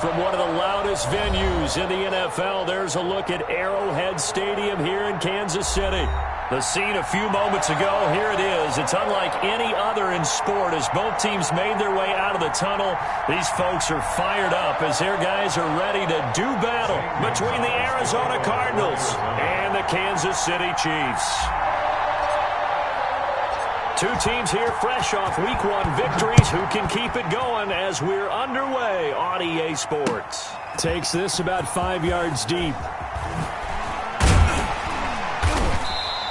From one of the loudest venues in the NFL, there's a look at Arrowhead Stadium here in Kansas City. The scene a few moments ago, here it is. It's unlike any other in sport. As both teams made their way out of the tunnel, these folks are fired up as their guys are ready to do battle between the Arizona Cardinals and the Kansas City Chiefs. Two teams here fresh off Week 1 victories. Who can keep it going as we're underway on EA Sports? Takes this about 5 yards deep.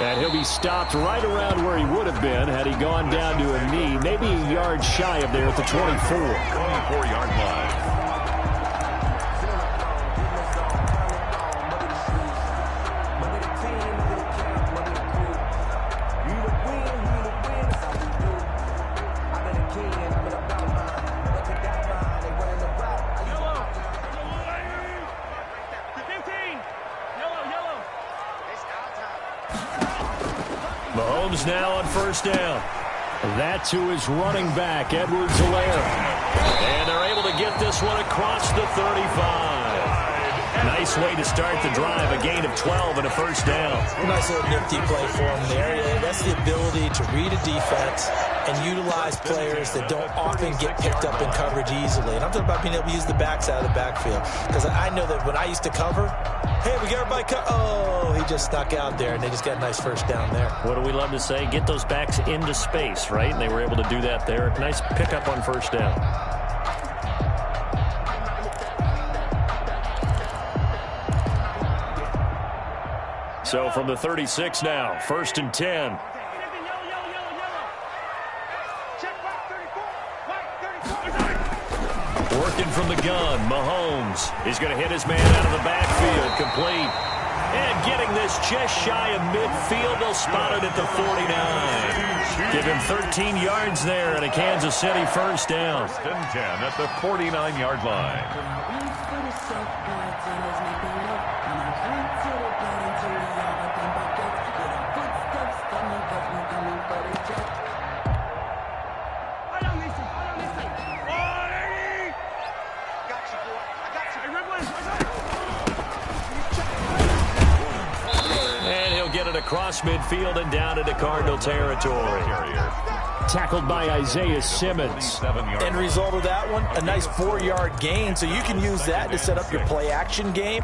And he'll be stopped right around where he would have been had he gone down to a knee, maybe a yard shy of there at the 24. 24-yard line. Mahomes now on first down. That's who is running back, Edwards-Helaire. And they're able to get this one across the 35. Nice way to start the drive, a gain of 12 and a first down. Nice little nifty play for him there. That's the ability to read a defense and utilize players that don't often get picked up in coverage easily. And I'm talking about being able to use the backside of the backfield. Because I know that when I used to cover, hey, we got everybody oh, he just snuck out there, and they just got a nice first down there. What do we love to say? Get those backs into space, right? And they were able to do that there. Nice pickup on first down. So from the 36 now, 1st and 10. Working from the gun, Mahomes is going to hit his man out of the backfield, complete. And getting this just shy of midfield, they'll spot it at the 49. Give him 13 yards there and a Kansas City first down. 1st and 10 at the 49-yard line. Across midfield and down into Cardinal territory. Tackled by Isaiah Simmons. End result of that one, a nice 4-yard gain. So you can use that to set up your play-action game,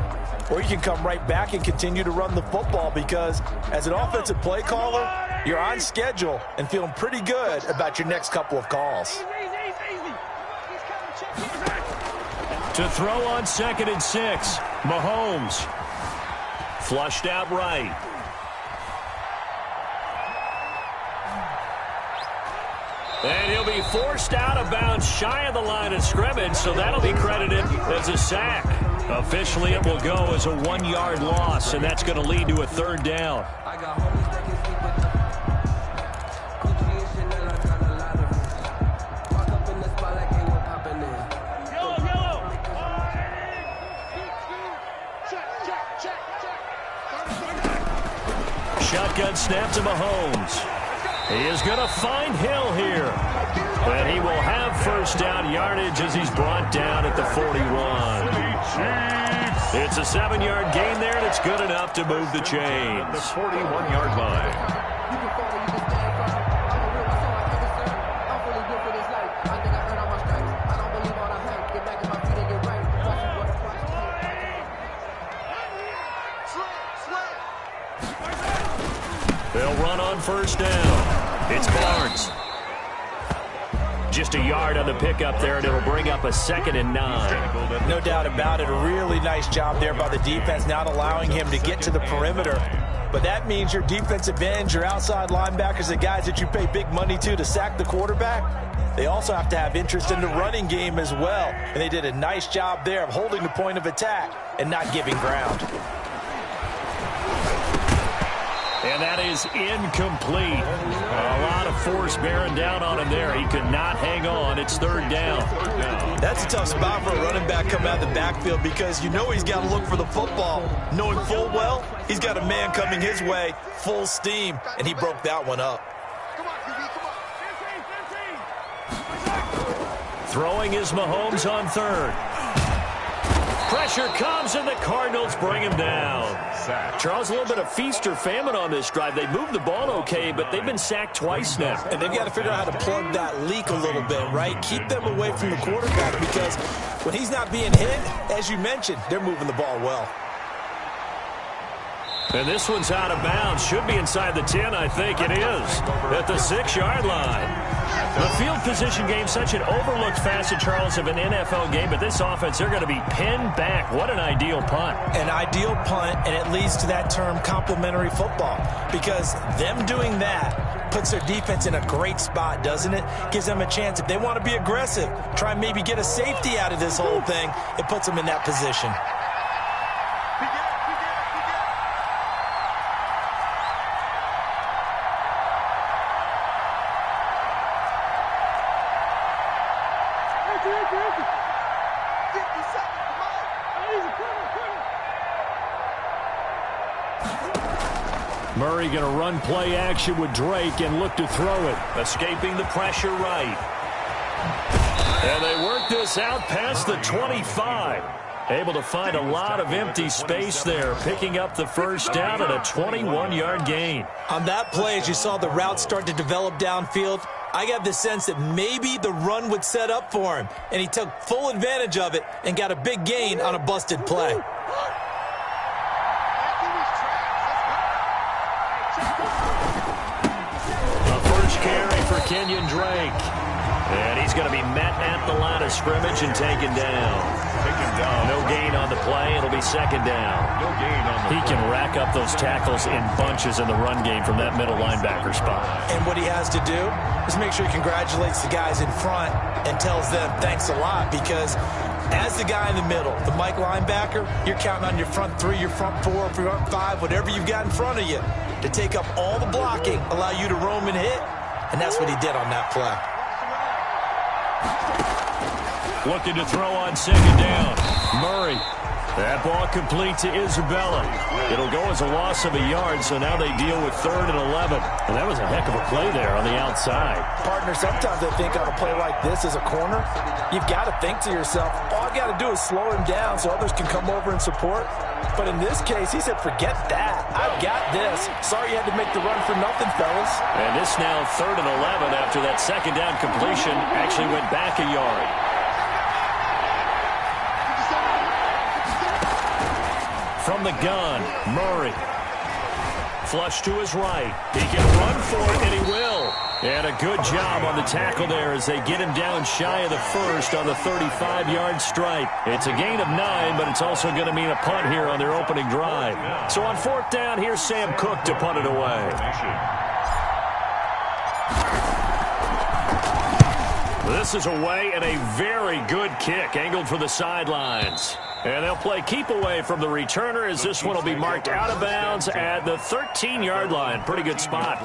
or you can come right back and continue to run the football because as an offensive play caller, you're on schedule and feeling pretty good about your next couple of calls. To throw on 2nd and 6, Mahomes. Flushed out right. And he'll be forced out of bounds shy of the line of scrimmage, so that'll be credited as a sack. Officially, it will go as a 1-yard loss, and that's going to lead to a 3rd down. Shotgun snap to Mahomes. He is going to find Hill here. And he will have first down yardage as he's brought down at the 41. It's a 7-yard gain there, and it's good enough to move the chains. The 41-yard line. They'll run on first down. It's Barnes. Just a yard on the pickup there, and it'll bring up a 2nd and 9. No doubt about it. A really nice job there by the defense, not allowing him to get to the perimeter. But that means your defensive ends, your outside linebackers, the guys that you pay big money to sack the quarterback, they also have to have interest in the running game as well. And they did a nice job there of holding the point of attack and not giving ground. And that is incomplete. A lot of force bearing down on him there. He could not hang on. It's 3rd down. That's a tough spot for a running back coming out of the backfield because you know he's got to look for the football, knowing full well he's got a man coming his way, full steam, and he broke that one up. Throwing is Mahomes on 3rd. Pressure comes, and the Cardinals bring him down. Charles, a little bit of feast or famine on this drive. They moved the ball okay, but they've been sacked twice now. And they've got to figure out how to plug that leak a little bit, right? Keep them away from the quarterback, because when he's not being hit, as you mentioned, they're moving the ball well. And this one's out of bounds. Should be inside the 10, I think it is, at the 6-yard line. The field position game, such an overlooked facet, Charles, of an NFL game, but this offense, they're going to be pinned back. What an ideal punt. An ideal punt, and it leads to that term complementary football, because them doing that puts their defense in a great spot, doesn't it? Gives them a chance. If they want to be aggressive, try and maybe get a safety out of this whole thing, it puts them in that position. Murray going to run play action with Drake and look to throw it. Escaping the pressure right. And they work this out past the 25. Able to find a lot of empty space there, picking up the first down at a 21-yard gain. On that play, as you saw the route start to develop downfield, I got the sense that maybe the run would set up for him, and he took full advantage of it and got a big gain on a busted play. Carry for Kenyon Drake. And he's going to be met at the line of scrimmage and taken down. No gain on the play. It'll be second down. No gain on the He can rack up those tackles in bunches in the run game from that middle linebacker spot. And what he has to do is make sure he congratulates the guys in front and tells them thanks a lot, because as the guy in the middle, the Mike linebacker, you're counting on your front three, your front four, your front five, whatever you've got in front of you to take up all the blocking, allow you to roam and hit. And that's what he did on that play. Looking to throw on second down. Murray. That ball complete to Isabella. It'll go as a loss of a yard, so now they deal with 3rd and 11. And that was a heck of a play there on the outside. Partner, sometimes I think on a play like this as a corner, you've got to think to yourself, all I've got to do is slow him down so others can come over and support. But in this case, he said, forget that. I've got this. Sorry you had to make the run for nothing, fellas. And this now 3rd and 11 after that second down completion actually went back a yard. From the gun, Murray. Flush to his right. He can run for it, and he will. And a good job on the tackle there as they get him down shy of the first on the 35-yard stripe. It's a gain of 9, but it's also going to mean a punt here on their opening drive. So on 4th down, here's Sam Cook to punt it away. This is away and a very good kick, angled for the sidelines. And they'll play keep away from the returner as this one will be marked out of bounds at the 13-yard line. Pretty good spot.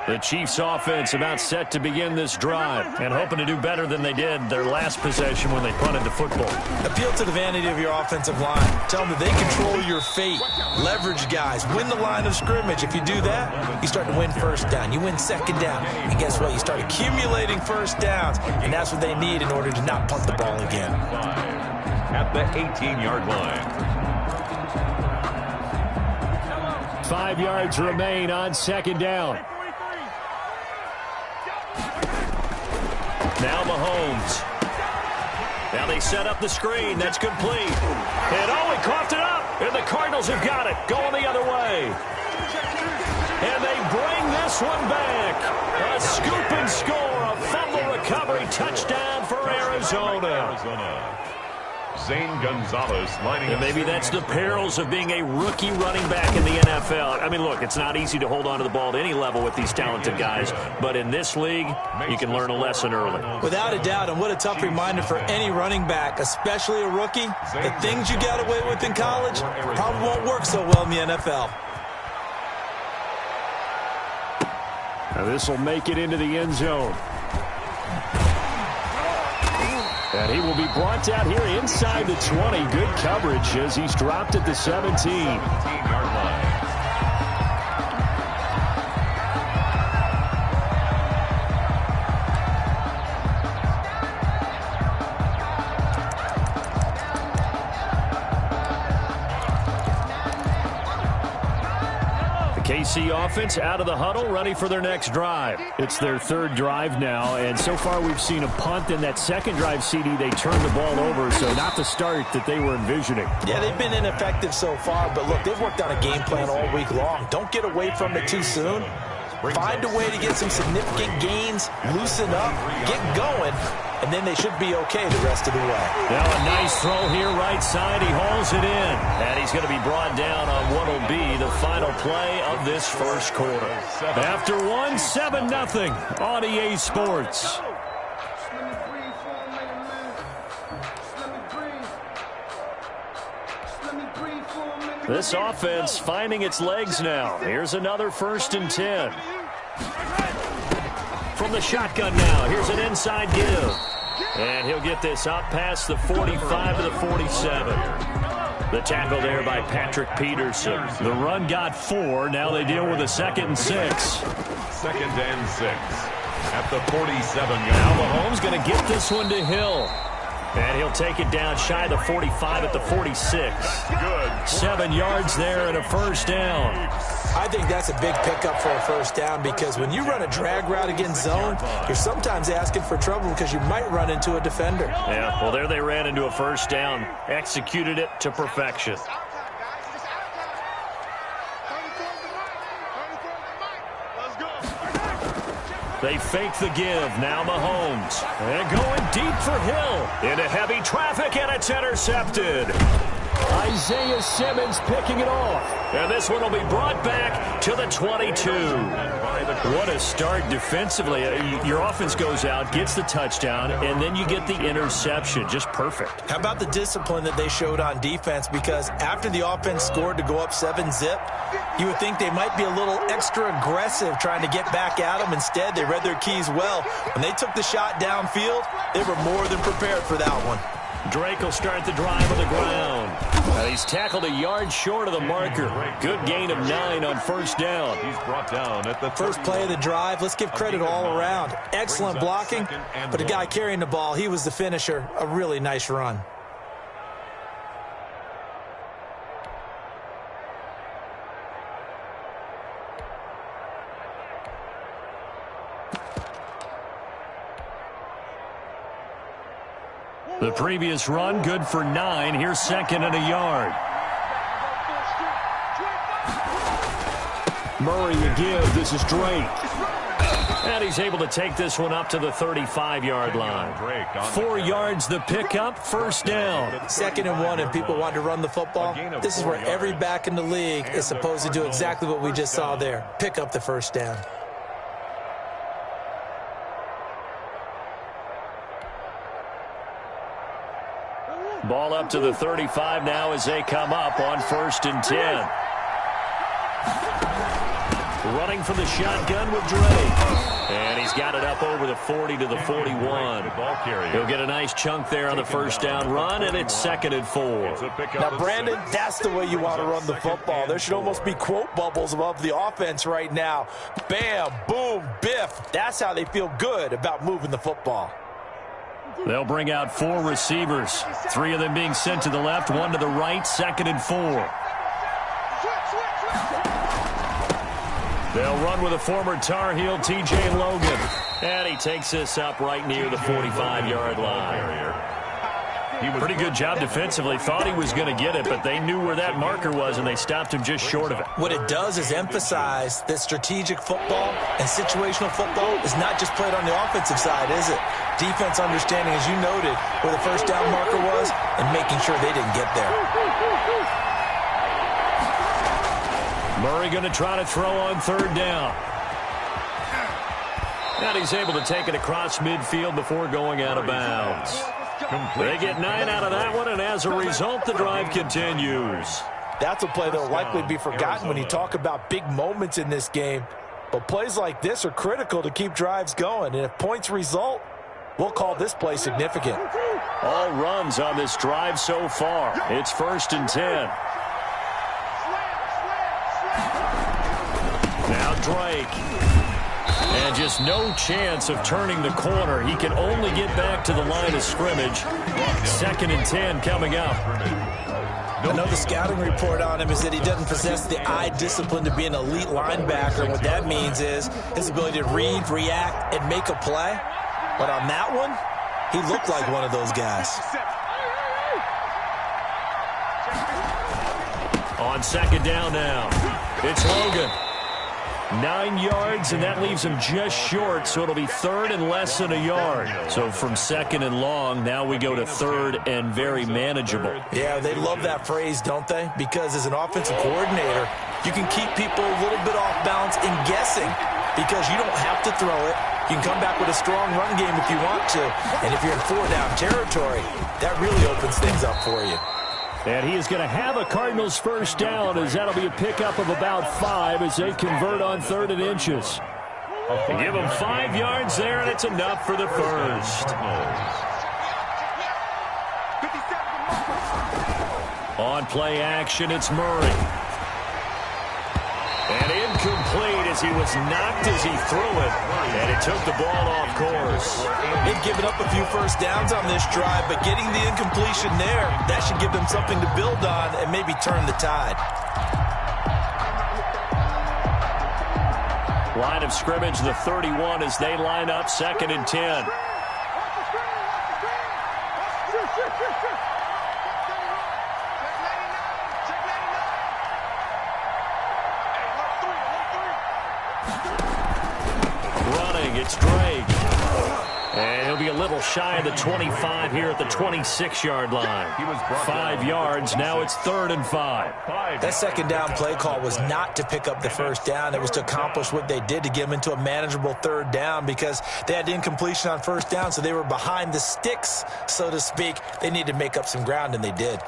The Chiefs offense about set to begin this drive and hoping to do better than they did their last possession when they punted the football. Appeal to the vanity of your offensive line. Tell them that they control your fate. Leverage guys. Win the line of scrimmage. If you do that, you start to win first down. You win second down. And guess what? You start accumulating first downs. And that's what they need in order to not punt the ball again. At the 18-yard line. 5 yards remain on second down. Now Mahomes. Now they set up the screen. That's complete. And oh, he coughed it up. And the Cardinals have got it. Going the other way. And they bring this one back. A scoop and score. A fumble recovery touchdown for Arizona. Zane Gonzalez lining and maybe that's the perils of being a rookie running back in the NFL. I mean, look, it's not easy to hold on to the ball at any level with these talented guys, but in this league, you can learn a lesson early. Without a doubt, and what a tough reminder for any running back, especially a rookie. The things you got away with in college probably won't work so well in the NFL. Now this will make it into the end zone. And he will be brought down here inside the 20. Good coverage as he's dropped at the 17. 17-yard line. KC offense out of the huddle, ready for their next drive. It's their third drive now, and so far we've seen a punt. In that second drive, CD, they turned the ball over, so not the start that they were envisioning. Yeah, they've been ineffective so far, but look, they've worked on a game plan all week long. Don't get away from it too soon. Find a way to get some significant gains, loosen up, get going, and then they should be okay the rest of the way. Now a nice throw here right side. He hauls it in. And he's going to be brought down on what will be the final play of this first quarter. After one, 7-0 on EA Sports. This offense finding its legs now. Here's another 1st and 10. From the shotgun now, here's an inside give. And he'll get this up past the 45 to the 47. The tackle there by Patrick Peterson. The run got 4. Now they deal with a 2nd and 6. 2nd and 6 at the 47-yard. Now Mahomes going to get this one to Hill. And he'll take it down shy of the 45 at the 46. Good. 7 yards there and a 1st down. I think that's a big pickup for a 1st down because when you run a drag route against zone, you're sometimes asking for trouble because you might run into a defender. Yeah, well, there they ran into a 1st down. Executed it to perfection. They fake the give. Now Mahomes. And going deep for Hill. Into heavy traffic, and it's intercepted. Isaiah Simmons picking it off. And this one will be brought back to the 22. What a start defensively. Your offense goes out, gets the touchdown, and then you get the interception. Just perfect. How about the discipline that they showed on defense? Because after the offense scored to go up 7-zip, you would think they might be a little extra aggressive trying to get back at them. Instead, they read their keys well. When they took the shot downfield, they were more than prepared for that one. Drake will start the drive on the ground. He's tackled a yard short of the marker. Good gain of 9 on 1st down. He's brought down at the first play of the drive. Let's give credit all around. Excellent blocking, but the guy carrying the ball, he was the finisher. A really nice run. The previous run, good for 9. Here's 2nd and a yard. Murray a give. This is Drake. And he's able to take this one up to the 35-yard line. 4 yards the pickup, 1st down. 2nd and 1, and people want to run the football. This is where every back in the league is supposed to do exactly what we just saw there. Pick up the 1st down. Ball up to the 35 now as they come up on 1st and 10. Running from the shotgun with Drake. And he's got it up over the 40 to the 41. He'll get a nice chunk there on the 1st down run, and it's 2nd and 4. Now, Brandon, that's the way you want to run the football. There should almost be quote bubbles above the offense right now. Bam, boom, biff. That's how they feel good about moving the football. They'll bring out 4 receivers. 3 of them being sent to the left, 1 to the right, 2nd and 4. They'll run with a former Tar Heel, TJ Logan. And he takes this up right near the 45-yard line. Pretty good job defensively. Thought he was going to get it, but they knew where that marker was, and they stopped him just short of it. What it does is emphasize that strategic football and situational football is not just played on the offensive side, is it? Defense understanding, as you noted, where the 1st down marker was and making sure they didn't get there. Murray going to try to throw on 3rd down. And he's able to take it across midfield before going out of bounds. They get 9 out of that one, and as a result, the drive continues. That's a play that will likely be forgotten when you talk about big moments in this game. But plays like this are critical to keep drives going. And if points result, We'll call this play significant. All runs on this drive so far. It's 1st and 10. Now Drake. And just no chance of turning the corner. He can only get back to the line of scrimmage. 2nd and 10 coming up. I know the scouting report on him is that he doesn't possess the eye discipline to be an elite linebacker. And what that means is his ability to read, react, and make a play. But on that one, he looked like one of those guys. On 2nd down now, it's Logan. 9 yards, and that leaves him just short, so it'll be 3rd and less than a yard. So from 2nd and long, now we go to 3rd and very manageable. Yeah, they love that phrase, don't they? Because as an offensive coordinator, you can keep people a little bit off balance in guessing because you don't have to throw it. You can come back with a strong run game if you want to. And if you're in 4-down territory, that really opens things up for you. And he is going to have a Cardinals first down, as that'll be a pickup of about 5 as they convert on 3rd and inches. Give him 5 yards there, and it's enough for the first. On play action, it's Murray. And incomplete as he was knocked as he threw it. And it took the ball off course. They've given up a few first downs on this drive, but getting the incompletion there, that should give them something to build on and maybe turn the tide. Line of scrimmage, the 31 as they line up, 2nd and 10. It's Drake. And he'll be a little shy of the 25 here at the 26-yard line. 5 yards. Now it's 3rd and 5. That 2nd down play call was not to pick up the first down. It was to accomplish what they did to get them into a manageable 3rd down because they had incompletion on 1st down, so they were behind the sticks, so to speak. They needed to make up some ground, and they did.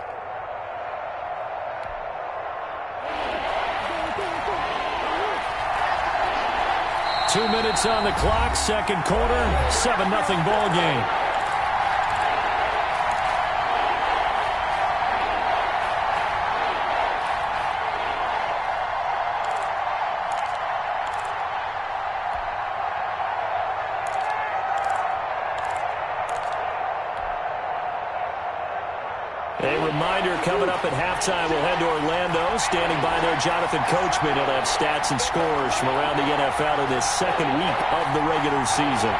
Two minutes on the clock, 2nd quarter, 7-0 ball game. A reminder coming up at halftime, we'll head to Orlando. Standing by there, Jonathan Coachman. He'll have stats and scores from around the NFL in this 2nd week of the regular season.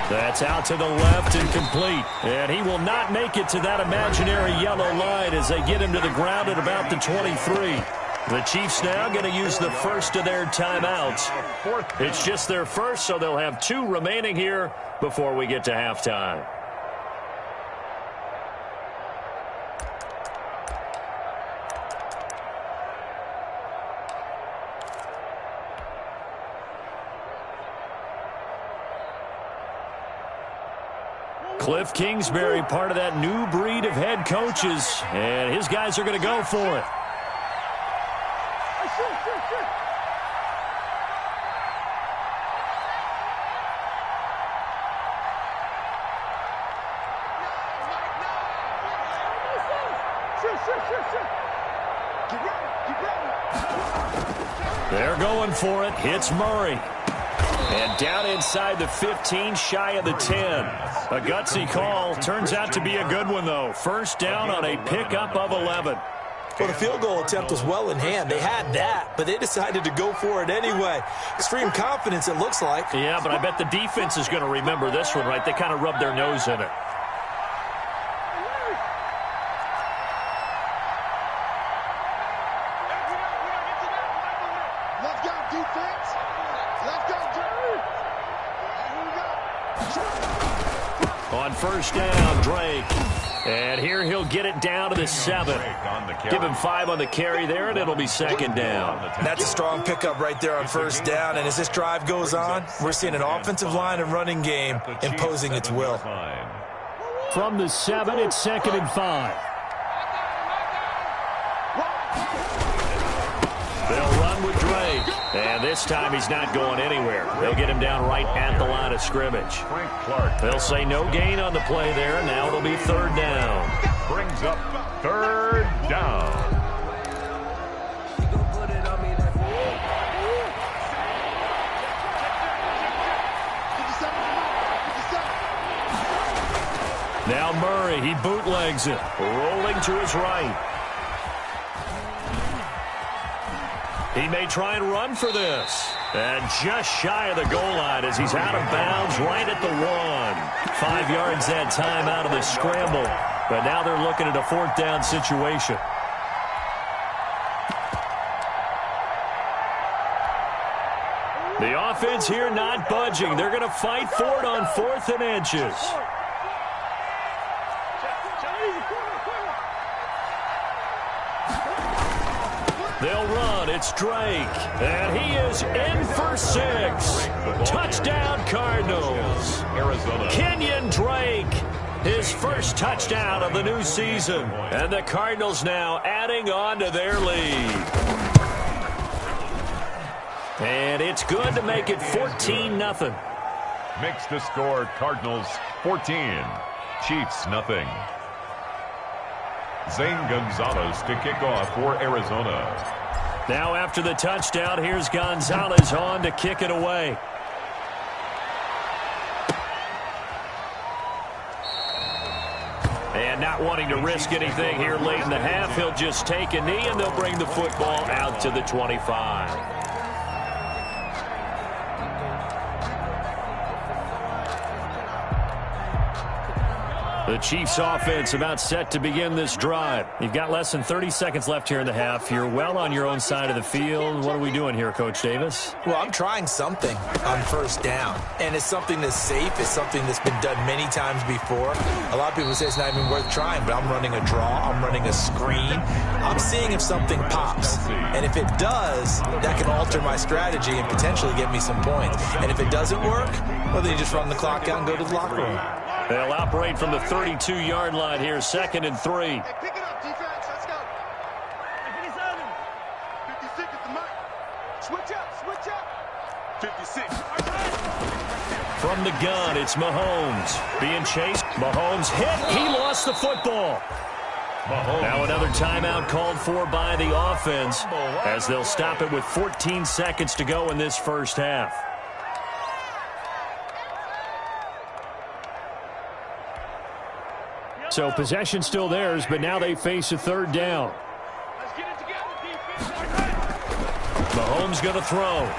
That's out to the left and complete. And he will not make it to that imaginary yellow line as they get him to the ground at about the 23. The Chiefs now going to use the first of their timeouts. It's just their first, so they'll have 2 remaining here before we get to halftime. Cliff Kingsbury, part of that new breed of head coaches, and his guys are going to go for it. They're going for it. Hits Murray. And down inside the 15, shy of the 10. A gutsy call. Turns out to be a good one, though. First down on a pickup of 11. Well, the field goal attempt was well in hand. They had that, but they decided to go for it anyway. Extreme confidence, it looks like. Yeah, but I bet the defense is going to remember this one, right? They kind of rubbed their nose in it. On first down, Drake. And here he'll get it down to the 7. Give him 5 on the carry there, and it'll be 2nd down. That's a strong pickup right there on first down. And as this drive goes on, we're seeing an offensive line and running game imposing its will. From the 7, it's 2nd and 5. They'll run with Drake. And this time he's not going anywhere. They'll get him down right at the line of scrimmage. They'll say no gain on the play there. Now it'll be third down. Brings up third down. Now Murray, he bootlegs it, rolling to his right. He may try and run for this. And just shy of the goal line as he's out of bounds right at the 1. 5 yards that time out of the scramble. But now they're looking at a fourth down situation. The offense here not budging. They're going to fight for it on 4th and inches. They'll run. It's Drake. And he is in for 6. Touchdown, Cardinals. Arizona. Kenyon Drake, his first touchdown of the new season. And the Cardinals now adding on to their lead. And it's good to make it 14-0. Makes the score Cardinals 14. Chiefs nothing. Zane Gonzalez to kick off for Arizona. Now after the touchdown, here's Gonzalez on to kick it away. And not wanting to risk anything here late in the half, he'll just take a knee and they'll bring the football out to the 25. The Chiefs offense about set to begin this drive. You've got less than 30 seconds left here in the half. You're well on your own side of the field. What are we doing here, Coach Davis? Well, I'm trying something on first down. And it's something that's safe. It's something that's been done many times before. A lot of people say it's not even worth trying, but I'm running a draw. I'm running a screen. I'm seeing if something pops. And if it does, that can alter my strategy and potentially get me some points. And if it doesn't work, well, then you just run the clock out and go to the locker room. They'll operate from the 32-yard line here, 2nd and 3. Hey, pick it up, defense. Let's go. 56 at the mark. Switch up. 56. From the gun, it's Mahomes. Being chased. Mahomes hit. He lost the football. Now another timeout called for by the offense as they'll stop it with 14 seconds to go in this first half. So possession still theirs, but now they face a third down. Let's get it together, defense. Mahomes going to throw.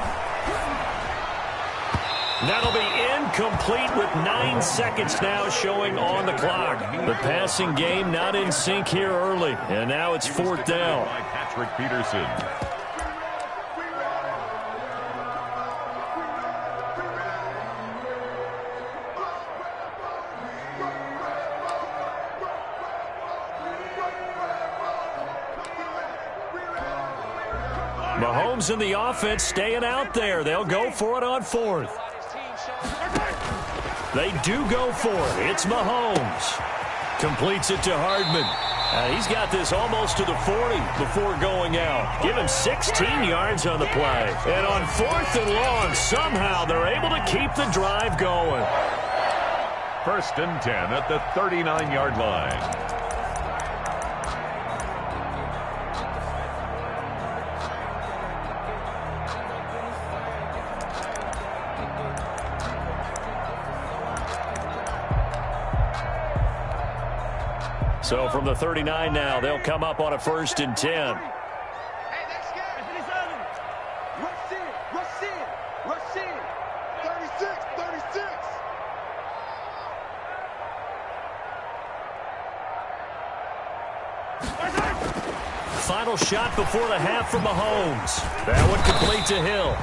That'll be incomplete with 9 seconds now showing on the clock. The passing game not in sync here early, and now it's 4th down. By Patrick Peterson. Mahomes and the offense staying out there. They'll go for it on 4th. They do go for it. It's Mahomes. Completes it to Hardman. He's got this almost to the 40 before going out. Give him 16 yards on the play. And on 4th and long, somehow they're able to keep the drive going. 1st and 10 at the 39-yard line. So from the 39 now, they'll come up on a 1st and 10. Hey, let's go. Rush in. 36. Final shot before the half from Mahomes. That one complete to Hill.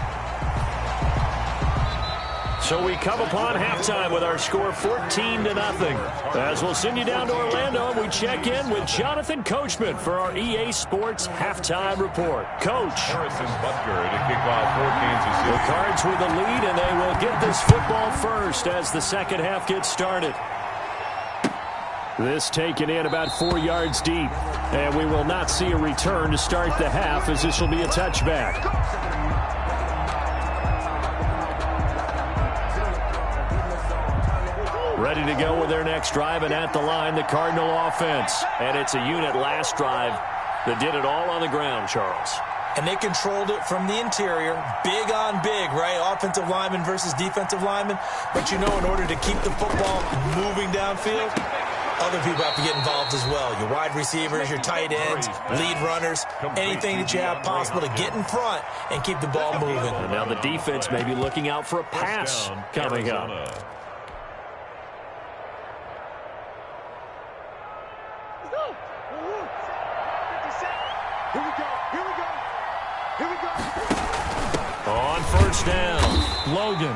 So we come upon halftime with our score 14-0. As we'll send you down to Orlando, we check in with Jonathan Coachman for our EA Sports Halftime Report. Coach. Harrison Butker to kick off for Kansas City. The Cards with the lead, and they will get this football first as the second half gets started. This taken in about 4 yards deep, and we will not see a return to start the half as this will be a touchback. Ready to go with their next drive, and at the line, the Cardinal offense. And it's a unit last drive that did it all on the ground, Charles. And they controlled it from the interior, big on big, right? Offensive lineman versus defensive lineman. But you know, in order to keep the football moving downfield, other people have to get involved as well. Your wide receivers, your tight ends, lead runners, anything that you have possible to get in front and keep the ball moving. And now the defense may be looking out for a pass coming up. Here we go. Here we go. Here we go. On first down, Logan.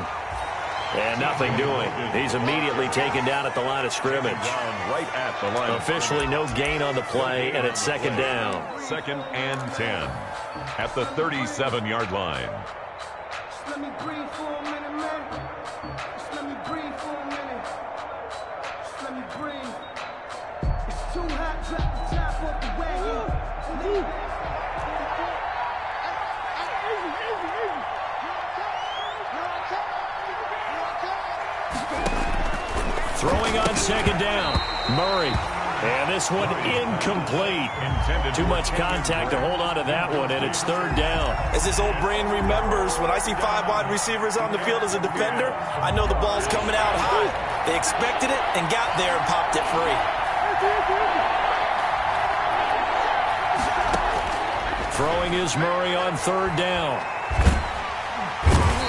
And nothing doing. He's immediately taken down at the line of scrimmage. Right at the line. Officially no gain on the play, and it's second down. 2nd and 10 at the 37-yard line. Just let me breathe for a minute, man. Just let me breathe for a minute. Just let me breathe. It's too hot, drop the top off the wagon. Throwing on second down, Murray. And this one incomplete. Too much contact to hold on to that one, and it's third down. As his old brain remembers, when I see 5 wide receivers on the field as a defender, I know the ball's coming out high. They expected it and got there and popped it free. Throwing is Murray on third down.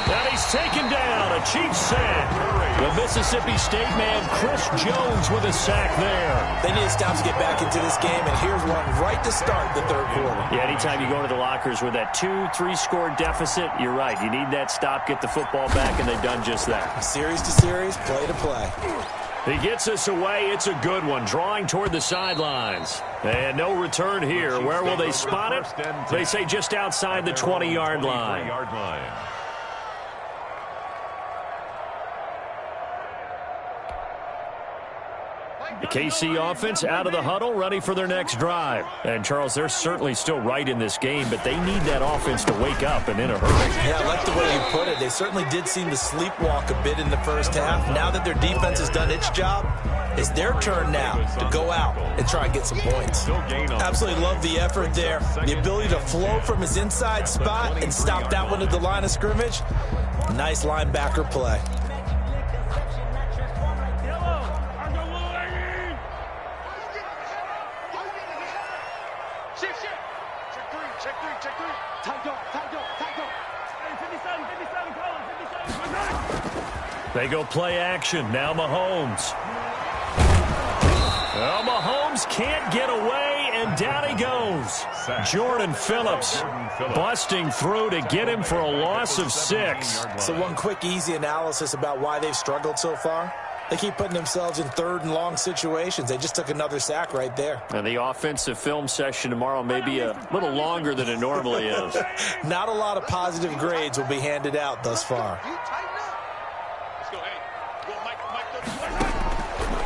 And he's taken down. A Chiefs sack. The Mississippi State man, Chris Jones, with a sack there. They need to stop to get back into this game, and here's one right to start the third quarter. Yeah, anytime you go into the lockers with that 2-3 score deficit, you're right. You need that stop, get the football back, and they've done just that. Series to series, play to play. He gets us away. It's a good one, drawing toward the sidelines. And no return here. Where will they spot it? They say just outside the 20-yard line. The KC offense out of the huddle, ready for their next drive. And, Charles, they're certainly still right in this game, but they need that offense to wake up and in a hurry. Yeah, I like the way you put it. They certainly did seem to sleepwalk a bit in the first half. Now that their defense has done its job, it's their turn now to go out and try and get some points. Absolutely love the effort there. The ability to flow from his inside spot and stop that one at the line of scrimmage. Nice linebacker play. They go play action. Now Mahomes. Well, Mahomes can't get away, and down he goes. Jordan Phillips busting through to get him for a loss of 6. So one quick, easy analysis about why they've struggled so far. They keep putting themselves in third and long situations. They just took another sack right there. And the offensive film session tomorrow may be a little longer than it normally is. Not a lot of positive grades will be handed out thus far.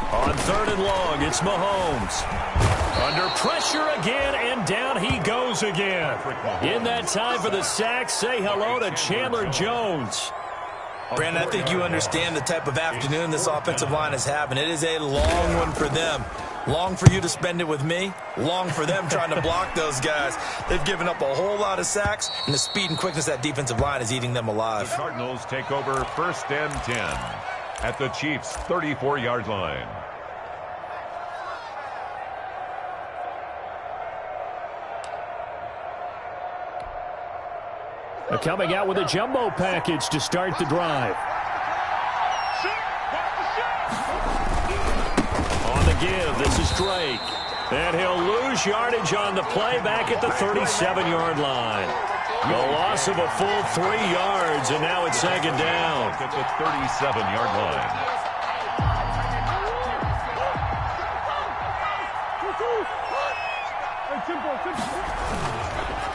On third and long, it's Mahomes. Under pressure again, and down he goes again. In that time for the sack, say hello to Chandler Jones. Brandon, I think you understand the type of afternoon this offensive line is having. It is a long one for them. Long for you to spend it with me. Long for them trying to block those guys. They've given up a whole lot of sacks, and the speed and quickness of that defensive line is eating them alive. The Cardinals take over 1st and 10 at the Chiefs' 34-yard line. Coming out with a jumbo package to start the drive. On the give, this is Drake. And he'll lose yardage on the play back at the 37-yard line. The loss of a full 3 yards, and now it's second down. At the 37-yard line.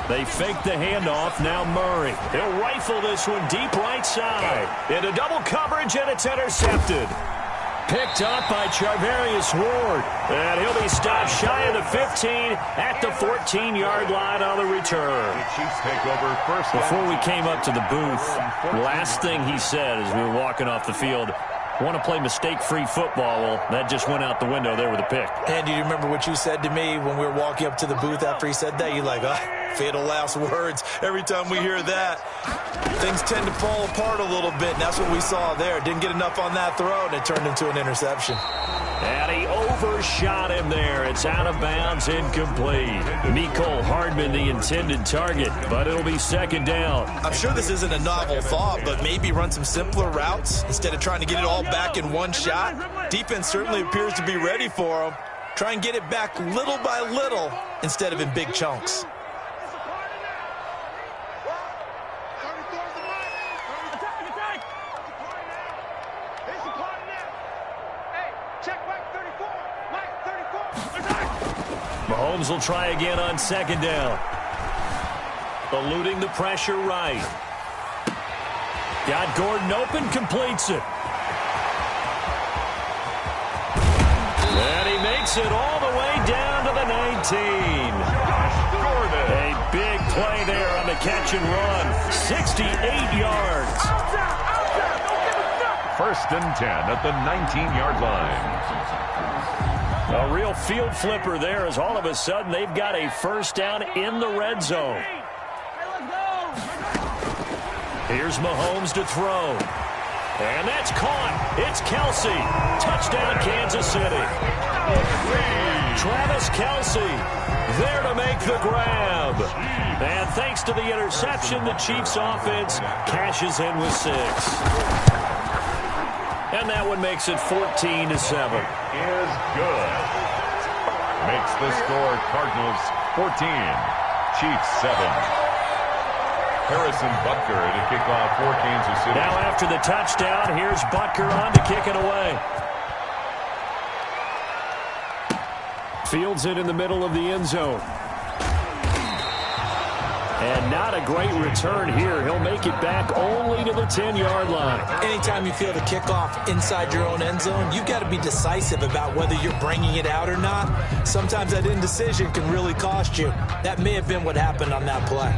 They fake the handoff. Now Murray. He'll rifle this one deep right side. Into double coverage, and it's intercepted. Picked up by Charvarius Ward. And he'll be stopped shy of the 15 at the 14-yard line on the return. The Chiefs take over first. Before we came up to the booth, last thing he said as we were walking off the field want to play mistake-free football. Well, that just went out the window there with a pick. And do you remember what you said to me when we were walking up to the booth after he said that? You're like, fatal last words. Every time we hear that, things tend to fall apart a little bit, and that's what we saw there. Didn't get enough on that throw, and it turned into an interception. And he overshot him there. It's out of bounds, incomplete. Nicole Hardman, the intended target, but it'll be second down. I'm sure this isn't a novel thought, but maybe run some simpler routes instead of trying to get it all back in one shot. Defense certainly appears to be ready for him. Try and get it back little by little instead of in big chunks. Mahomes will try again on second down. Eluding the pressure right. Got Gordon open, completes it. And he makes it all the way down to the 19. A big play there on the catch and run. 68 yards. First and 10 at the 19-yard line. A real field flipper there as all of a sudden they've got a first down in the red zone. Here's Mahomes to throw. And that's caught. It's Kelsey. Touchdown, Kansas City. Travis Kelsey there to make the grab. And thanks to the interception, the Chiefs offense cashes in with 6. And that one makes it 14-7. Is good. Makes the score Cardinals 14, Chiefs 7. Harrison Butker to kick off for Kansas City. Now after the touchdown, here's Butker on to kick it away. Fields it in the middle of the end zone. And not a great return here. He'll make it back only to the 10-yard line. Anytime you feel the kickoff inside your own end zone, you've got to be decisive about whether you're bringing it out or not. Sometimes that indecision can really cost you. That may have been what happened on that play.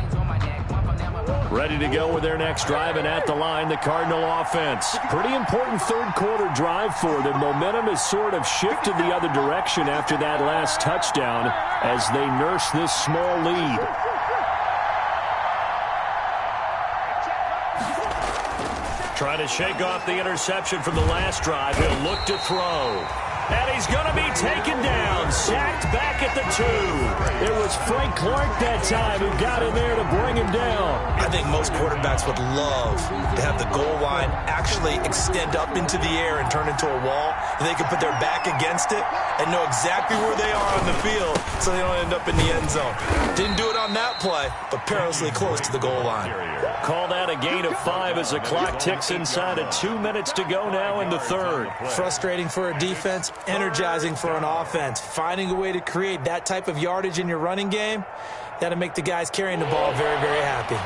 Ready to go with their next drive, and at the line, the Cardinal offense. Pretty important third-quarter drive for them. Momentum has sort of shifted the other direction after that last touchdown as they nurse this small lead. Trying to shake off the interception from the last drive. He'll look to throw. And he's going to be taken down. Sacked back at the 2. It was Frank Clark that time who got in there to bring him down. I think most quarterbacks would love to have the goal line actually extend up into the air and turn into a wall. And they can put their back against it and know exactly where they are on the field so they don't end up in the end zone. Didn't do it on that play, but perilously close to the goal line. Call that a gain of 5 as the clock ticks inside of 2 minutes to go now in the third. Frustrating for a defense, energizing for an offense. Finding a way to create that type of yardage in your running game, that'll make the guys carrying the ball very, very happy.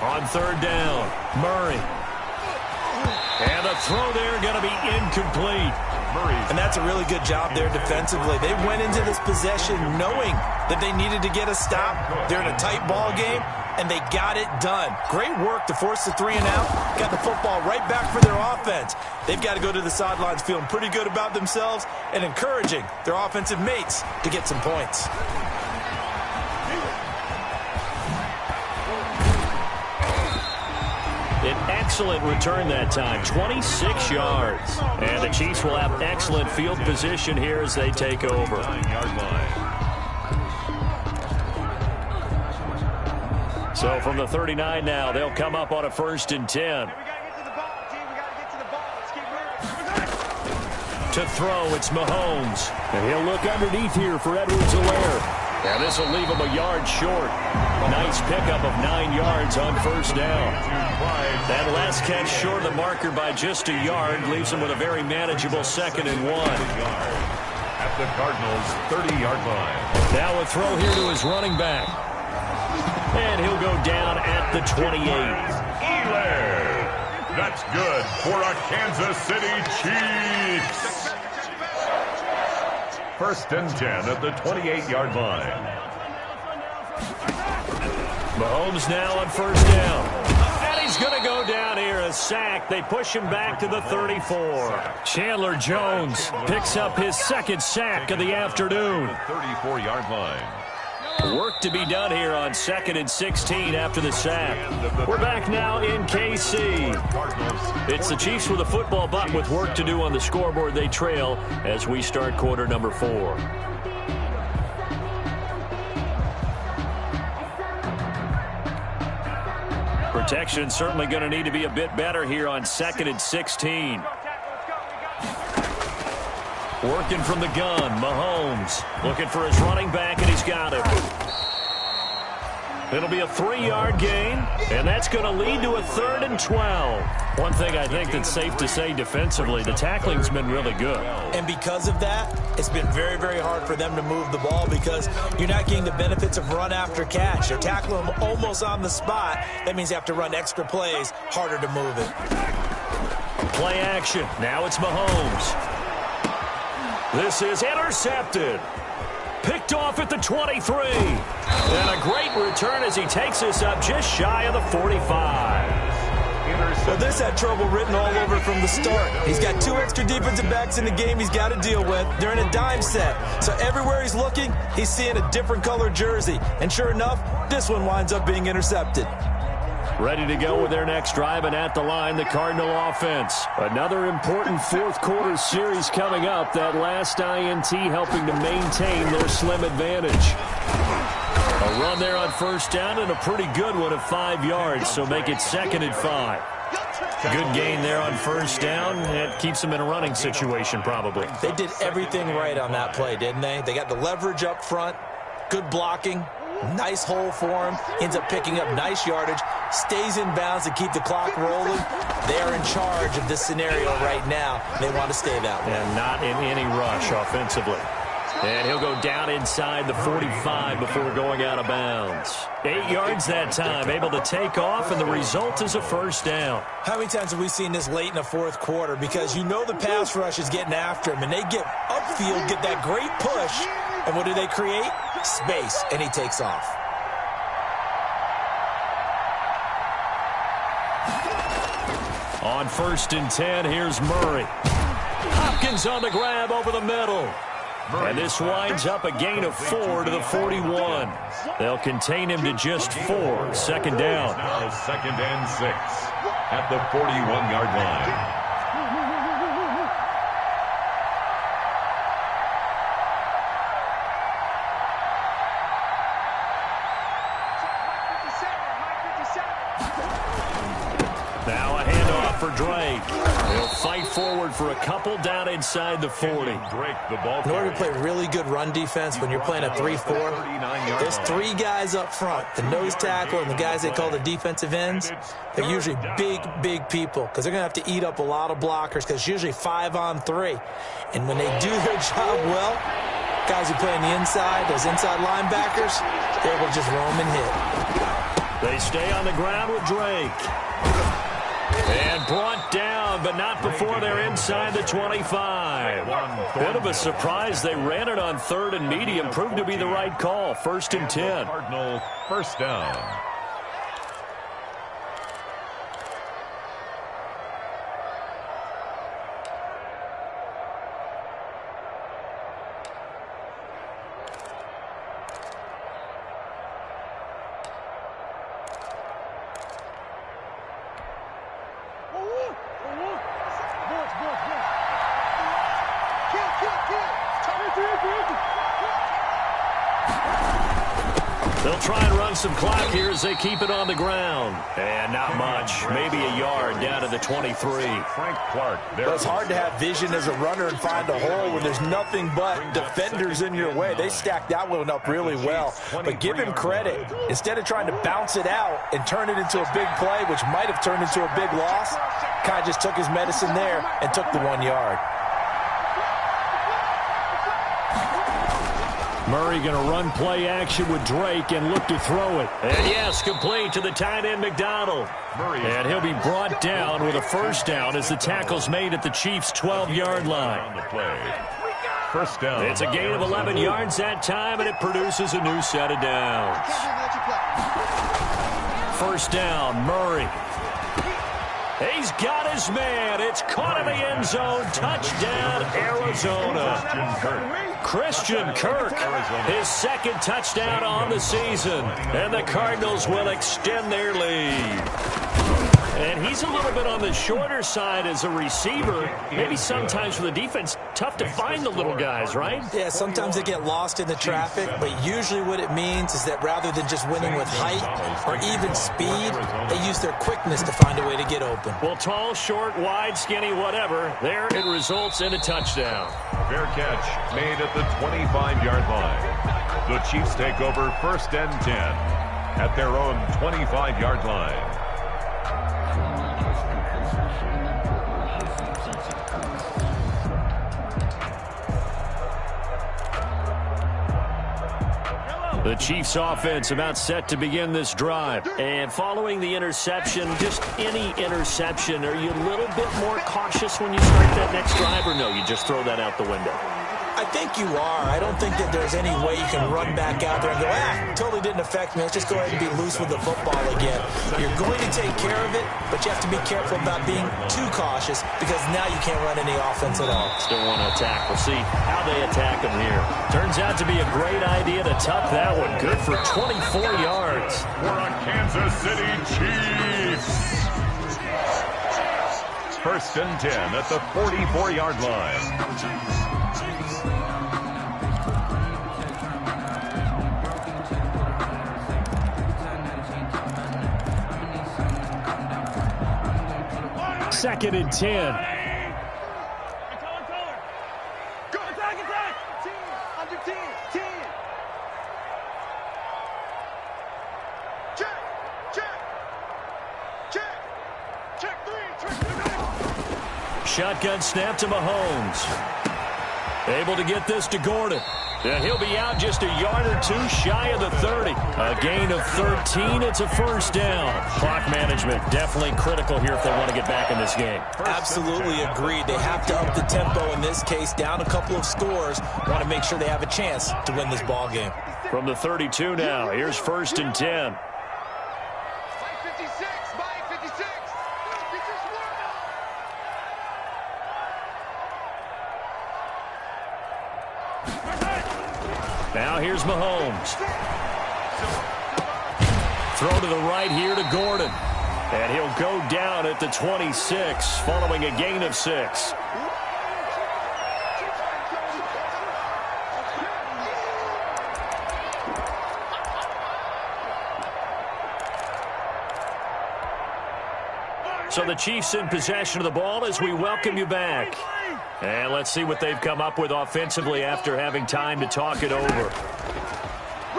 On third down, Murray. And the throw there going to be incomplete. And that's a really good job there defensively. They went into this possession knowing that they needed to get a stop. They're in a tight ball game, and they got it done. Great work to force the 3 and out. Got the football right back for their offense. They've got to go to the sidelines feeling pretty good about themselves and encouraging their offensive mates to get some points. An excellent return that time, 26 yards. And the Chiefs will have excellent field position here as they take over. 9-yard line. So from the 39 now, they'll come up on a 1st and 10. To throw, it's Mahomes. And he'll look underneath here for Edwards-Helaire. And this will leave him a yard short. Nice pickup of 9 yards on 1st down. That last catch short of the marker by just a yard leaves him with a very manageable 2nd and 1. At the Cardinals' 30-yard line. Now a throw here to his running back. And he'll go down at the 28. Helaire, the That's good for a Kansas City Chiefs. 1st and 10 at the 28-yard line. Mahomes now on 1st down. And he's going to go down here, a sack. They push him back to the 34. Chandler Jones picks up his 2nd sack of the afternoon. 34-yard line. Work to be done here on 2nd and 16 after the sack. We're back now in KC. It's the Chiefs with a football, but with work to do on the scoreboard. They trail as we start quarter number 4. Protection certainly going to need to be a bit better here on 2nd and 16. Working from the gun, Mahomes looking for his running back, and he's got it. It'll be a 3-yard gain, and that's going to lead to a 3rd and 12. One thing I think that's safe to say defensively, the tackling's been really good. And because of that, it's been very, very hard for them to move the ball because you're not getting the benefits of run after catch. They're tackling them almost on the spot. That means you have to run extra plays, harder to move it. Play action. Now it's Mahomes. This is intercepted. Picked off at the 23. And a great return as he takes us up just shy of the 45. Well, this had trouble written all over from the start. He's got 2 extra defensive backs in the game he's got to deal with. They're in a dime set. So everywhere he's looking, he's seeing a different color jersey. And sure enough, this one winds up being intercepted. Ready to go with their next drive, and at the line, the Cardinal offense. Another important 4th quarter series coming up. That last INT helping to maintain their slim advantage. A run there on 1st down, and a pretty good one of 5 yards, so make it 2nd and 5. Good gain there on 1st down. It keeps them in a running situation, probably. They did everything right on that play, didn't they? They got the leverage up front, good blocking, nice hole for him, ends up picking up nice yardage, stays in bounds to keep the clock rolling. They are in charge of this scenario right now. They want to stay that way. And not in any rush offensively. And he'll go down inside the 45 before going out of bounds. 8 yards that time, able to take off, and the result is a 1st down. How many times have we seen this late in the 4th quarter? Because you know the pass rush is getting after him, and they get upfield, get that great push, and what do they create? Space, and he takes off. On 1st and 10, here's Murray. Hopkins on the grab over the middle. And this winds up a gain of 4 to the 41. They'll contain him to just 4. 2nd down. Now 2nd and 6 at the 41-yard line. Now a handoff for Drake. He'll fight forward for a couple down inside the 40. In order to play really good run defense when you're playing a 3-4, there's 3 guys up front, the nose tackle and the guys they call the defensive ends. They're usually big, big people because they're going to have to eat up a lot of blockers because it's usually 5 on 3. And when they do their job well, guys who play on the inside, those inside linebackers, they're able to just roam and hit. They stay on the ground with Drake. And brought down, but not before they're inside the 25. Bit of a surprise. They ran it on 3rd and medium. Proved to be the right call. 1st and 10. Cardinal 1st down. They'll try and run some clock here as they keep it on the ground. And not much. Maybe a yard down to the 23. Frank Clark. It's hard to have vision as a runner and find a hole when there's nothing but defenders in your way. They stacked that one up really well. But give him credit. Instead of trying to bounce it out and turn it into a big play, which might have turned into a big loss, kind of just took his medicine there and took the 1 yard. Murray going to run play action with Drake and look to throw it. And yes, complete to the tight end McDonald. And he'll be brought down with a first down as the tackle's made at the Chiefs' 12-yard line. First down. It's a gain of 11 yards that time, and it produces a new set of downs. First down, Murray. He's got his man. It's caught in the end zone. Touchdown, Arizona. Christian Kirk, his second touchdown on the season. And the Cardinals will extend their lead. And he's a little bit on the shorter side as a receiver. Maybe sometimes for the defense, tough to find the little guys, right? Yeah, sometimes they get lost in the traffic, but usually what it means is that rather than just winning with height or even speed, they use their quickness to find a way to get open. Well, tall, short, wide, skinny, whatever, there it results in a touchdown. Fair catch made at the 25-yard line. The Chiefs take over first and 10 at their own 25-yard line. The Chiefs offense about set to begin this drive. And following the interception, just any interception, are you a little bit more cautious when you start that next drive, or no, you just throw that out the window? I think you are. I don't think that there's any way you can run back out there and go, totally didn't affect me. Let's just go ahead and be loose with the football again. You're going to take care of it, but you have to be careful about being too cautious because now you can't run any offense at all. Still want to attack. We'll see how they attack them here. Turns out to be a great idea to tuck that one. Good for 24 yards. For a Kansas City Chiefs. First and 10 at the 44-yard line. Second and 10. Go attack, attack! 10, under 10, 10. Check, check, check, check 3. Shotgun snap to Mahomes. Able to get this to Gordon. And he'll be out just a yard or two shy of the 30. A gain of 13. It's a first down. Clock management definitely critical here if they want to get back in this game. Absolutely agreed. They have to up the tempo in this case, down a couple of scores. Want to make sure they have a chance to win this ball game. From the 32 now, here's first and 10. Mike 56, Mike 56. Now here's Mahomes. Throw to the right here to Gordon. And he'll go down at the 26 following a gain of 6. So the Chiefs in possession of the ball as we welcome you back. And let's see what they've come up with offensively after having time to talk it over.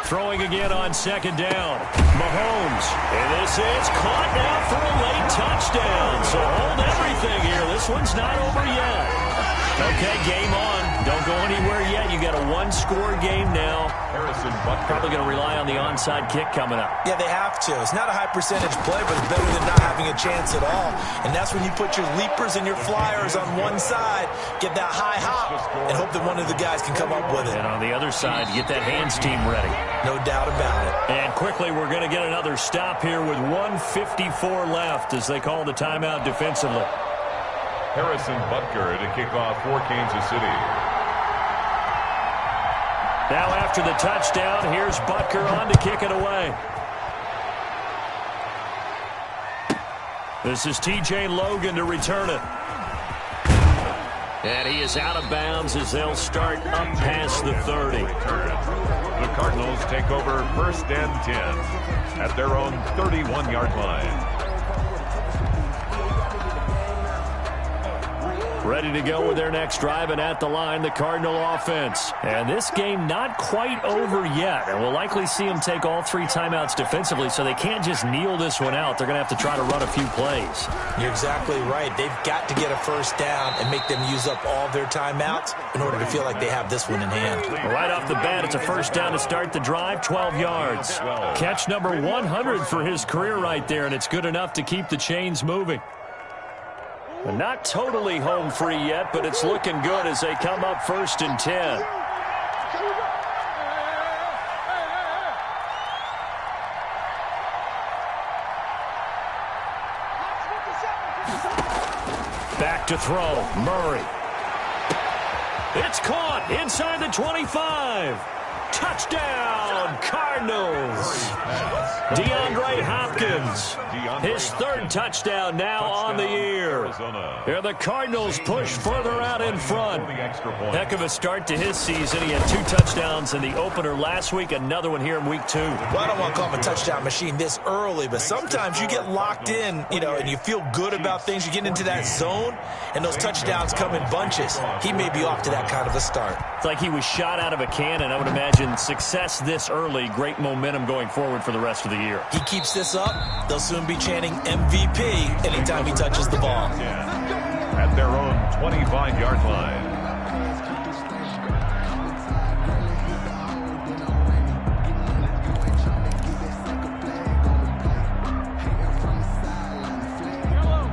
Throwing again on second down. Mahomes. And this is caught now for a late touchdown. So hold everything here. This one's not over yet. Okay, game on. Don't go anywhere yet. You got a one-score game now. Harrison Butker. Probably going to rely on the onside kick coming up. Yeah, they have to. It's not a high-percentage play, but it's better than not having a chance at all. And that's when you put your leapers and your flyers on one side, get that high hop, and hope that one of the guys can come up with it. And on the other side, get that hands team ready. No doubt about it. And quickly, we're going to get another stop here with 1:54 left as they call the timeout defensively. Harrison Butker to kick off for Kansas City. Now after the touchdown, here's Butker on to kick it away. This is TJ Logan to return it. And he is out of bounds as they'll start up past the 30. The Cardinals take over first and 10 at their own 31-yard line. Ready to go with their next drive, and at the line, the Cardinal offense. And this game not quite over yet, and we'll likely see them take all 3 timeouts defensively, so they can't just kneel this one out. They're going to have to try to run a few plays. You're exactly right. They've got to get a first down and make them use up all their timeouts in order to feel like they have this one in hand. Right off the bat, it's a first down to start the drive, 12 yards. Catch number 100 for his career right there, and it's good enough to keep the chains moving. Not totally home free yet, but it's looking good as they come up 1st and 10. Back to throw, Murray. It's caught inside the 25. Touchdown, Cardinals. DeAndre Hopkins, his 3rd touchdown now on the year. Here the Cardinals push further out in front. Heck of a start to his season. He had 2 touchdowns in the opener last week, another one here in week 2. Well, I don't want to call him a touchdown machine this early, but sometimes you get locked in, and you feel good about things. You get into that zone, and those touchdowns come in bunches. He may be off to that kind of a start. It's like he was shot out of a cannon. I would imagine success this early, great momentum going forward for the rest of the year. He keeps this up, they'll soon be chanting MVP anytime he touches the ball. At their own 25-yard line.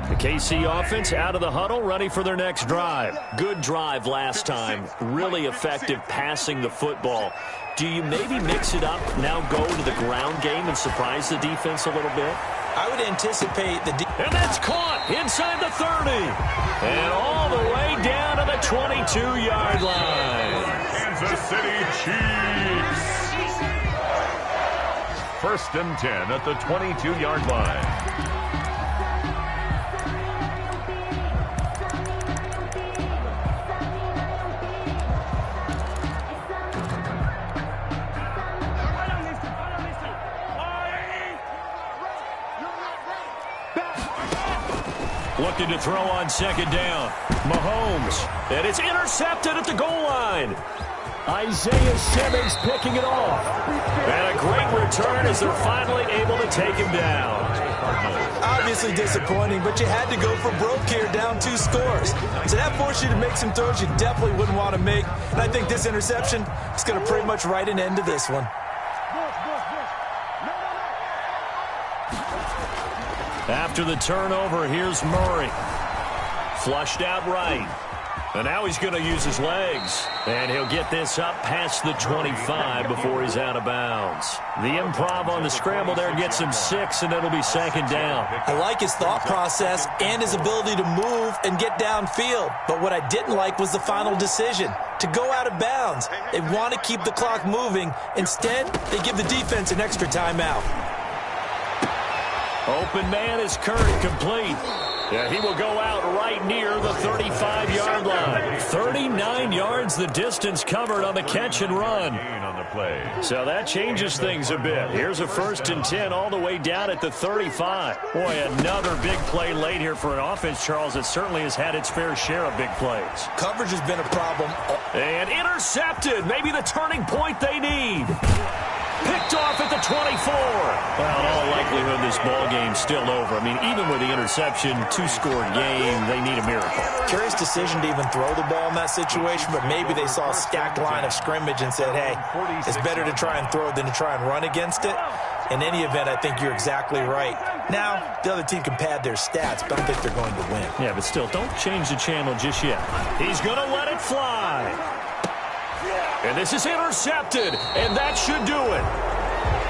The KC offense out of the huddle, ready for their next drive. Good drive last time. Really effective passing the football. Do you maybe mix it up, now go to the ground game and surprise the defense a little bit? I would anticipate the and that's caught inside the 30. And all the way down to the 22-yard line. Kansas City Chiefs. 1st and 10 at the 22-yard line. Looking to throw on 2nd down. Mahomes. And it's intercepted at the goal line. Isaiah Simmons picking it off. And a great return as they're finally able to take him down. Obviously disappointing, but you had to go for broke here, down 2 scores. So that forced you to make some throws you definitely wouldn't want to make. And I think this interception is going to pretty much write an end to this one. After the turnover, here's Murray. Flushed out right. And now he's going to use his legs. And he'll get this up past the 25 before he's out of bounds. The improv on the scramble there gets him 6, and it'll be 2nd down. I like his thought process and his ability to move and get downfield. But what I didn't like was the final decision, to go out of bounds. They want to keep the clock moving. Instead, they give the defense an extra timeout. Open man is Curry, complete. Yeah, he will go out right near the 35-yard line. 39 yards the distance covered on the catch and run. So that changes things a bit. Here's a 1st and 10 all the way down at the 35. Boy, another big play late here for an offense, Charles, that certainly has had its fair share of big plays. Coverage has been a problem. And intercepted. Maybe the turning point they need. Picked off at the 24. Well, in all likelihood, this ball game's still over. I mean, even with the interception, 2-score game, they need a miracle. Curious decision to even throw the ball in that situation, but maybe they saw a stacked line of scrimmage and said, hey, it's better to try and throw than to try and run against it. In any event, I think you're exactly right. Now, the other team can pad their stats, but I don't think they're going to win. Yeah, but still, don't change the channel just yet. He's going to let it fly. And this is intercepted, and that should do it.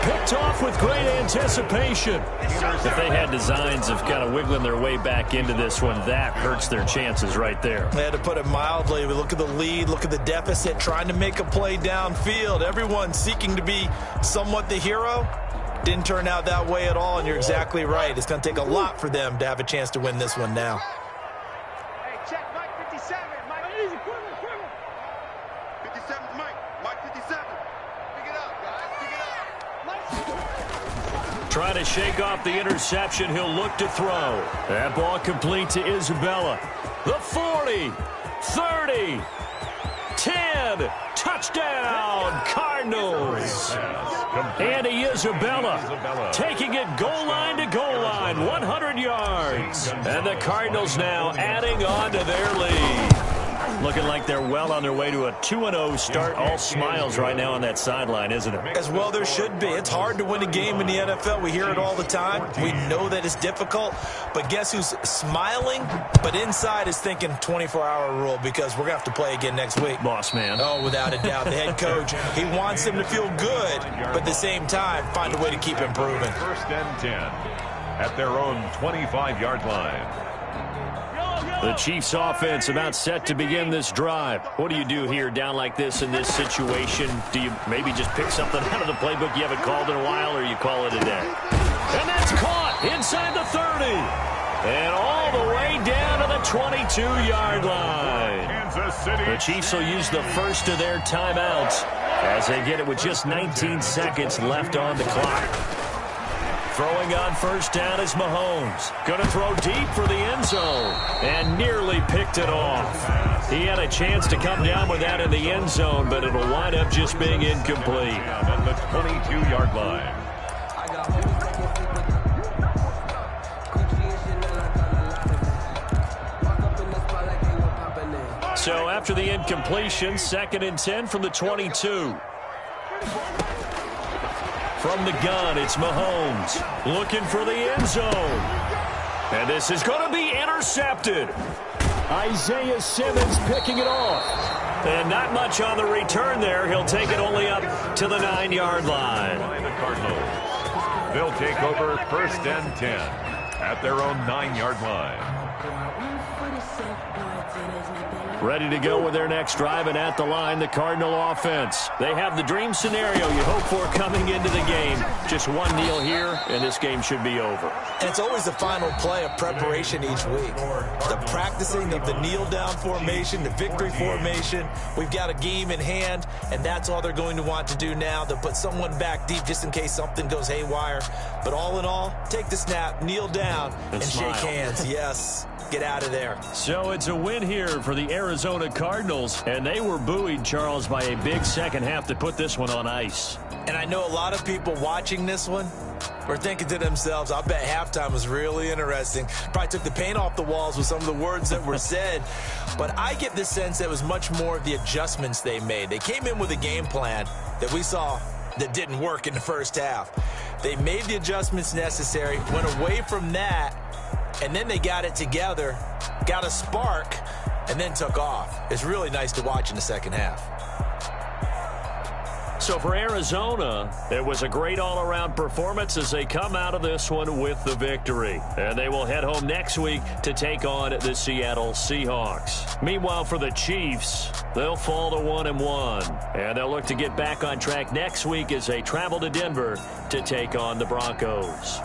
Picked off with great anticipation. If they had designs of kind of wiggling their way back into this one, that hurts their chances right there. They had to put it mildly. We look at the lead, look at the deficit, trying to make a play downfield. Everyone seeking to be somewhat the hero. Didn't turn out that way at all, and you're exactly right. It's going to take a lot for them to have a chance to win this one now. Hey, check Mike 57. Mike, easy, quiver, quiver. 57's Mike. Mike 57. Pick it up, guys. Pick it up. trying to shake off the interception. He'll look to throw. That ball complete to Isabella. The 40, 30, 10, touchdown, Cardinals. Andy Isabella taking it goal line to goal line, 100 yards. And the Cardinals now adding on to their lead. Looking like they're well on their way to a 2-0 start. All smiles right now on that sideline, isn't it? As well there should be. It's hard to win a game in the NFL. We hear it all the time. We know that it's difficult. But guess who's smiling? But inside is thinking 24-hour rule because we're going to have to play again next week. Boss man. Oh, without a doubt. The head coach, he wants them to feel good, but at the same time, find a way to keep improving. First and 10 at their own 25-yard line. The Chiefs offense about set to begin this drive. What do you do here down like this in this situation? Do you maybe just pick something out of the playbook you haven't called in a while, or you call it a day? And that's caught inside the 30. And all the way down to the 22-yard line. The Chiefs will use the first of their timeouts as they get it with just 19 seconds left on the clock. Throwing on first down is Mahomes. Going to throw deep for the end zone. And nearly picked it off. He had a chance to come down with that in the end zone, but it'll wind up just being incomplete. At the 22-yard line. So after the incompletion, 2nd and 10 from the 22. From the gun, it's Mahomes looking for the end zone. And this is going to be intercepted. Isaiah Simmons picking it off. And not much on the return there. He'll take it only up to the 9-yard line. The Cardinals. They'll take over first and 10 at their own 9-yard line. Ready to go with their next drive, and at the line, the Cardinal offense. They have the dream scenario you hope for coming into the game. Just one kneel here, and this game should be over. And it's always the final play of preparation each week. The practicing of the kneel-down formation, the victory formation. We've got a game in hand, and that's all they're going to want to do now. They'll put someone back deep just in case something goes haywire. But all in all, take the snap, kneel down, and shake hands. Yes. Get out of there. So it's a win here for the Arizona Cardinals, and they were buoyed, Charles, by a big second half to put this one on ice. And I know a lot of people watching this one were thinking to themselves, I bet halftime was really interesting. Probably took the paint off the walls with some of the words that were said. But I get the sense that it was much more of the adjustments they made. They came in with a game plan that we saw that didn't work in the first half. They made the adjustments necessary, went away from that, and then they got it together, got a spark, and then took off. It's really nice to watch in the second half. So for Arizona, it was a great all-around performance as they come out of this one with the victory. And they will head home next week to take on the Seattle Seahawks. Meanwhile, for the Chiefs, they'll fall to 1-1. And they'll look to get back on track next week as they travel to Denver to take on the Broncos.